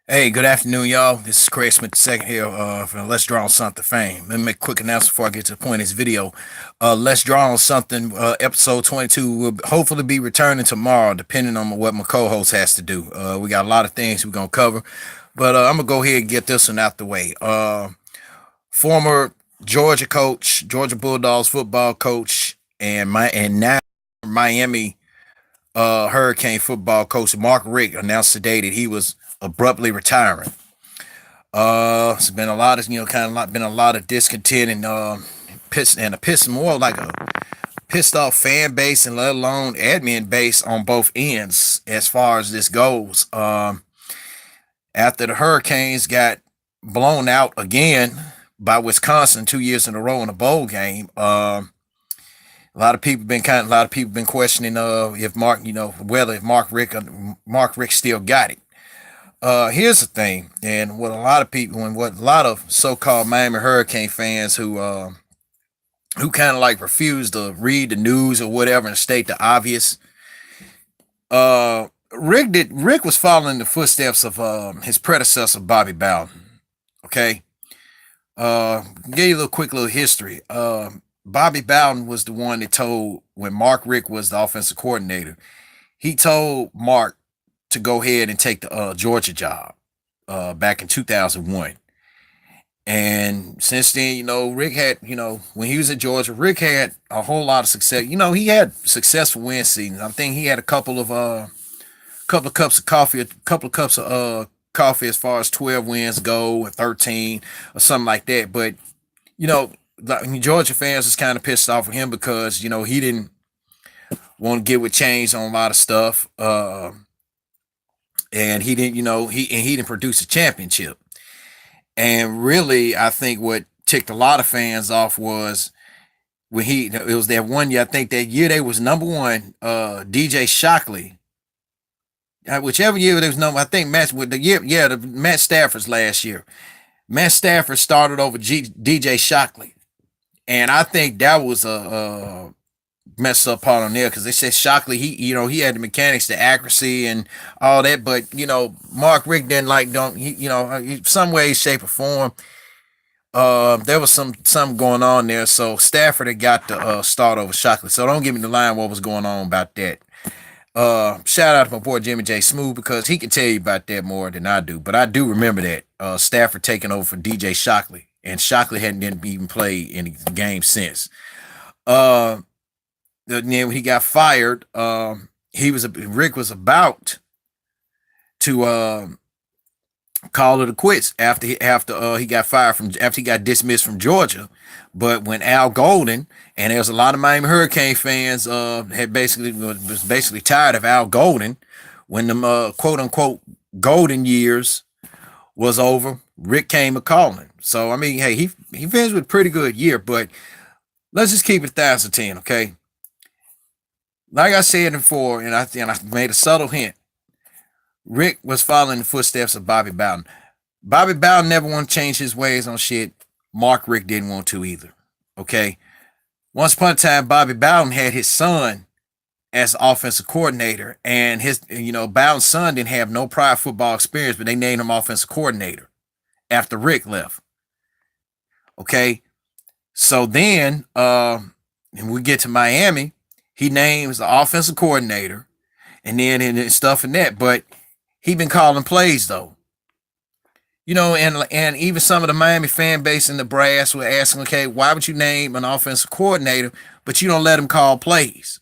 Hey, good afternoon, y'all. This is Craig Smith II here from Let's Draw on Something fame. Let me make a quick announcement before I get to the point of this video. Let's Draw on Something, episode 22 will hopefully be returning tomorrow, depending on what my co-host has to do. We got a lot of things we're going to cover, but I'm going to go ahead and get this one out the way. Former Georgia coach, Georgia Bulldogs football coach, and now Miami Hurricane football coach Mark Richt announced today that he was abruptly retiring. It's been a lot of been a lot of discontent and a piss more like a pissed off fan base and let alone admin base on both ends as far as this goes. After the Hurricanes got blown out again by Wisconsin 2 years in a row in a bowl game, a lot of people been questioning if Mark you know whether if Mark Rick still got it. Here's the thing, and what a lot of so-called Miami Hurricane fans who kind of like refuse to read the news or whatever and state the obvious. Rick was following the footsteps of his predecessor Bobby Bowden. Okay, give you a little quick little history. Bobby Bowden was the one that told when Mark Rick was the offensive coordinator. He told Mark to go ahead and take the Georgia job back in 2001. And since then, Rick had, when he was at Georgia, Rick had a whole lot of success. He had successful win seasons. I think he had a couple of cups of coffee, a couple of cups of coffee as far as 12 wins go, or 13 or something like that. But you know, Georgia fans was kind of pissed off with him because he didn't want to get with change on a lot of stuff. And he didn't, he didn't produce a championship. And really, I think what ticked a lot of fans off was when it was that one year. I think that year they was number one. DJ Shockley, whichever year they was number. I think Matt with the year, yeah, the Matt Stafford's last year. Matt Stafford started over DJ Shockley, and I think that was a messed up part on there because they said Shockley, he had the mechanics, the accuracy, and all that. But Mark Rick didn't like don't he, some way, shape, or form. There was something going on there, so Stafford had got to start over Shockley. So don't give me the line what was going on about that. Shout out to my boy Jimmy J Smooth because he can tell you about that more than I do. But I do remember that Stafford taking over for DJ Shockley, and Shockley hadn't even played in the game since. Uh, then when he got fired, Rick was about to call it a quits after he got fired from after he got dismissed from Georgia. But when Al Golden, and there was a lot of Miami Hurricane fans had basically was basically tired of Al Golden when the quote unquote golden years was over, Rick came a calling. So I mean, hey, he finished with a pretty good year, but let's just keep it 1,010, okay? Like I said before, and I made a subtle hint. Rick was following the footsteps of Bobby Bowden. Bobby Bowden never want to change his ways on shit. Mark Rick didn't want to either. Okay. Once upon a time, Bobby Bowden had his son as offensive coordinator, and Bowden's son didn't have no prior football experience, but they named him offensive coordinator after Rick left. Okay. So then, and we get to Miami, he names the offensive coordinator, and stuff and that. But he been calling plays though. And even some of the Miami fan base and the brass were asking, okay, why would you name an offensive coordinator, but you don't let him call plays?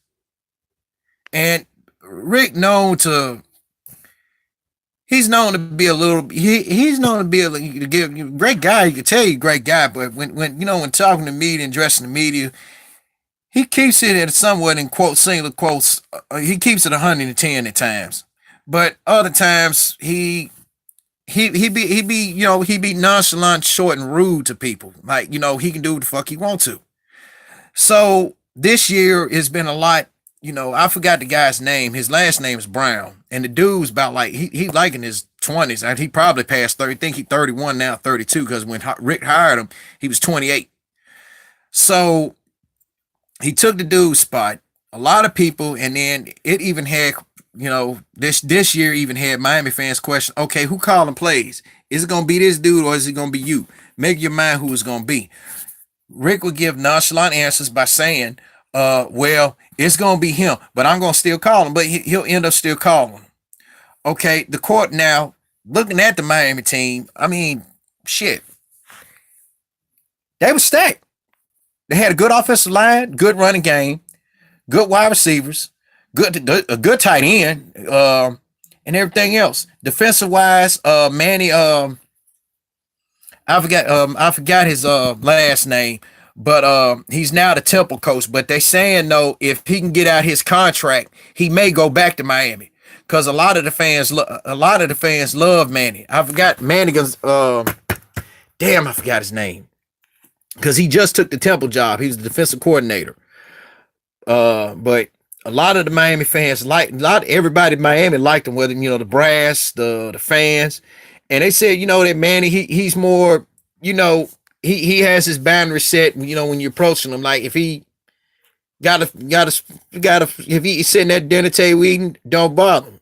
And Rick he's known to be a little he's known to be a great guy. You can tell you great guy, but when talking to media and addressing the media, he keeps it at somewhat in quote singular quotes. He keeps it 110 at times, but other times he be nonchalant, short, and rude to people. Like he can do what the fuck he wants to. So this year has been a lot. I forgot the guy's name. His last name is Brown, and the dude's about like he like in his 20s. He probably passed 30. I think he's 31 now, 32. Because when Rick hired him, he was 28. So he took the dude's spot. A lot of people, and then it even had this year even had Miami fans question, okay, who calling plays? Is it gonna be this dude or is it gonna be you? Make your mind who it's gonna be. Rick would give nonchalant answers by saying, well, it's gonna be him, but I'm gonna still call him, but he'll end up still calling him. Okay, the court now looking at the Miami team, I mean, shit, they were stacked. They had a good offensive line, good running game, good wide receivers, a good tight end, and everything else. Defensive wise, Manny, I forgot his last name, but he's now the Temple coach. But they saying though, if he can get out his contract, he may go back to Miami because a lot of the fans love Manny. I forgot Mannigan's. Damn, I forgot his name because he just took the Temple job. He was the defensive coordinator. But a lot of the Miami fans everybody in Miami liked him, whether the brass, the fans, and they said that Manny he's more he has his boundary set when you're approaching him, like if he gotta if he's sitting at dinner table eating, don't bother him.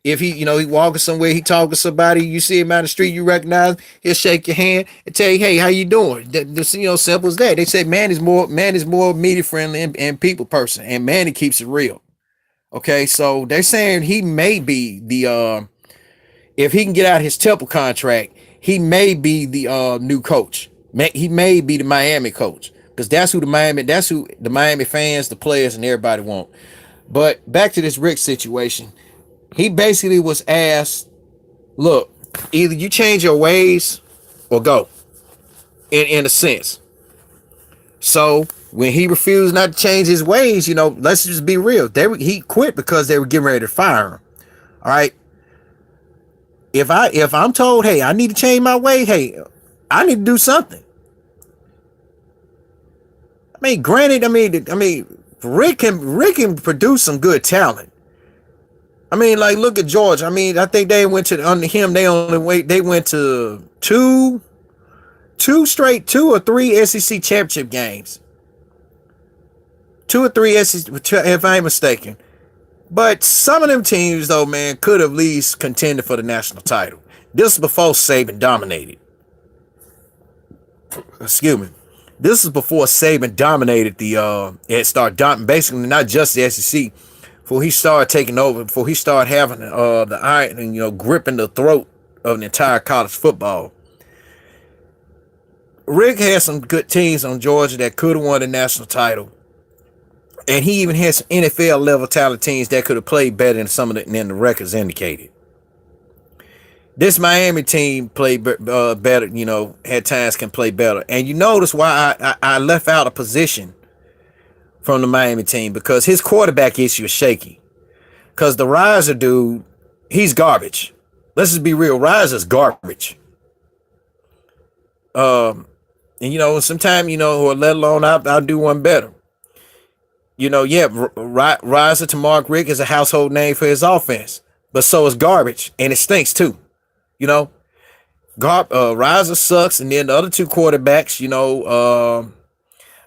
If he walking somewhere, he talking to somebody, you see him out the street, you recognize him, he'll shake your hand and tell you, hey, how you doing? Simple as that. They say man is more media friendly and people person, and Manny keeps it real. Okay, so they're saying he may be the if he can get out his Temple contract, he may be the new coach. He may be the Miami coach because that's who the Miami fans, the players, and everybody want. But back to this Rick situation, he basically was asked, "Look, either you change your ways or go." In a sense, so when he refused not to change his ways, let's just be real. He quit because they were getting ready to fire him. All right. If I'm told, hey, I need to change my way, hey, I need to do something. I mean, granted, Rick can produce some good talent. I mean, like look at George. I mean, I think they went to under him. They went to two or three SEC championship games. 2 or 3 SEC, if I ain't mistaken. But some of them teams, though, man, could have at least contended for the national title. This is before Saban dominated. Excuse me. This is before Saban dominated it started basically not just the SEC. Before he started taking over, before he started having the iron and gripping the throat of the entire college football. Rick had some good teams on Georgia that could have won the national title. And he even had some NFL level talent teams that could have played better than than the records indicated. This Miami team played better, had times can play better. And you notice why I left out a position from the Miami team, because his quarterback issue is shaky. Because the Riser dude, he's garbage. Let's just be real. Riser's garbage. And sometimes, or let alone I'll do one better. Riser to Mark Richt is a household name for his offense, but so is garbage, and it stinks too. Riser sucks, and then the other two quarterbacks,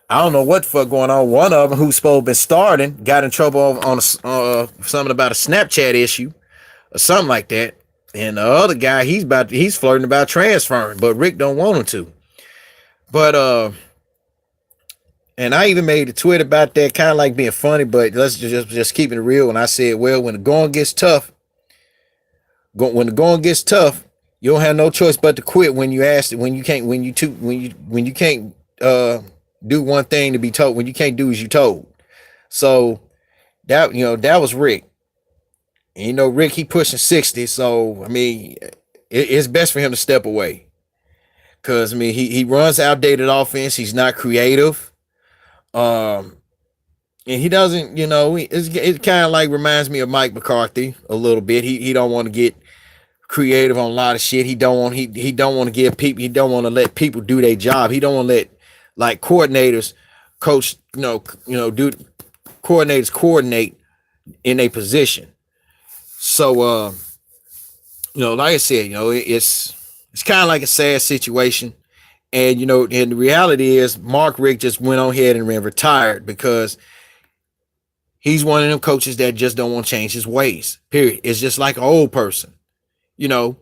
I don't know what the fuck going on. One of them, who's supposed to be starting, got in trouble on something about a Snapchat issue or something like that, and the other guy, he's flirting about transferring, but Rick don't want him to. But and I even made a tweet about that, kind of like being funny, but let's just keep it real. And I said, well, when the going gets tough, you don't have no choice but to quit when you can't do one thing to be told, when you can't do as you told. So that was Rick. And Rick, he pushing 60, so I mean it's best for him to step away. Cause he runs outdated offense, he's not creative. And he doesn't, it kind of like reminds me of Mike McCarthy a little bit. He don't want to get creative on a lot of shit. He don't want to give people, he don't want to let people do their job. He don't want to let like coordinators coordinators coordinate in a position. So like I said, it's kind of like a sad situation. And, and the reality is Mark Richt just went on ahead and retired because He's one of them coaches that just don't want to change his ways. Period. It's just like an old person, you know,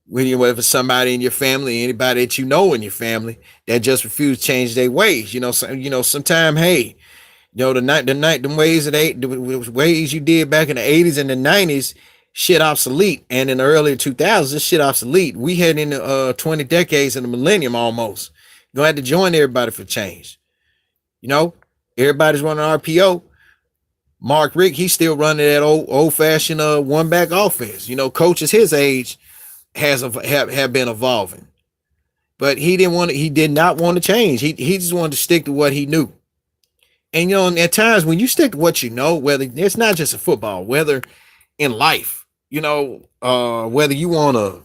when you whether somebody in your family, anybody that you know in your family that just refuse to change their ways. Sometime, hey, the ways the ways you did back in the 80s and the 90s, shit obsolete. And in the early 2000s, this shit obsolete. We had in the 20 decades in the millennium almost. You gonna have to join everybody for change. You know, everybody's running RPO. Mark Richt, he's still running that old fashioned one back offense. Coaches his age have been evolving, but he did not want to change. He just wanted to stick to what he knew. And at times when you stick to what you know, whether it's not just a football, whether in life, whether you want to,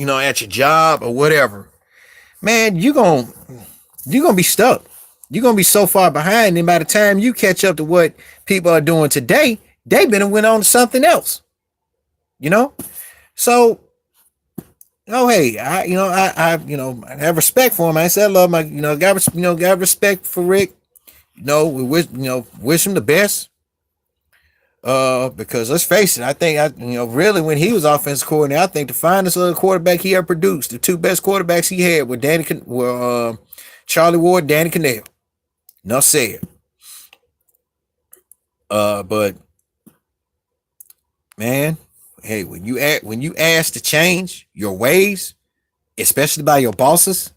at your job or whatever, man, you're gonna be stuck. You're gonna be so far behind, and by the time you catch up to what people are doing today, they've been and went on to something else. You know, so hey, I have respect for him. I said I love my, got respect for Rick. We wish him the best. Because let's face it, I think really when he was offensive coordinator, I think the finest other quarterback he ever produced, the two best quarterbacks he had were Charlie Ward, Danny Cannell. Enough said. But man, hey, when you ask to change your ways, especially by your bosses,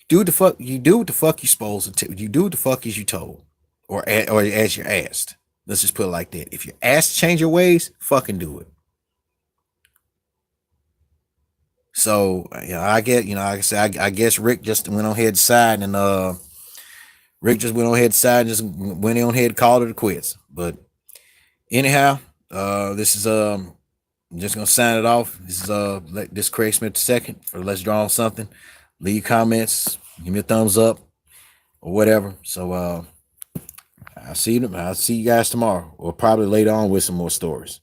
do what the fuck you're supposed to. You do what the fuck is you told, or as you're asked. Let's just put it like that. If you're asked to change your ways, fucking do it. So I get, like I said, I guess Rick just went on ahead side and Rick just went on ahead side and just went on ahead and called it a quits. But anyhow, this is I'm just gonna sign it off. This is this Craig Smith II for Let's Draw on Something. Leave comments, give me a thumbs up or whatever. So I'll see you guys tomorrow, or probably later on with some more stories.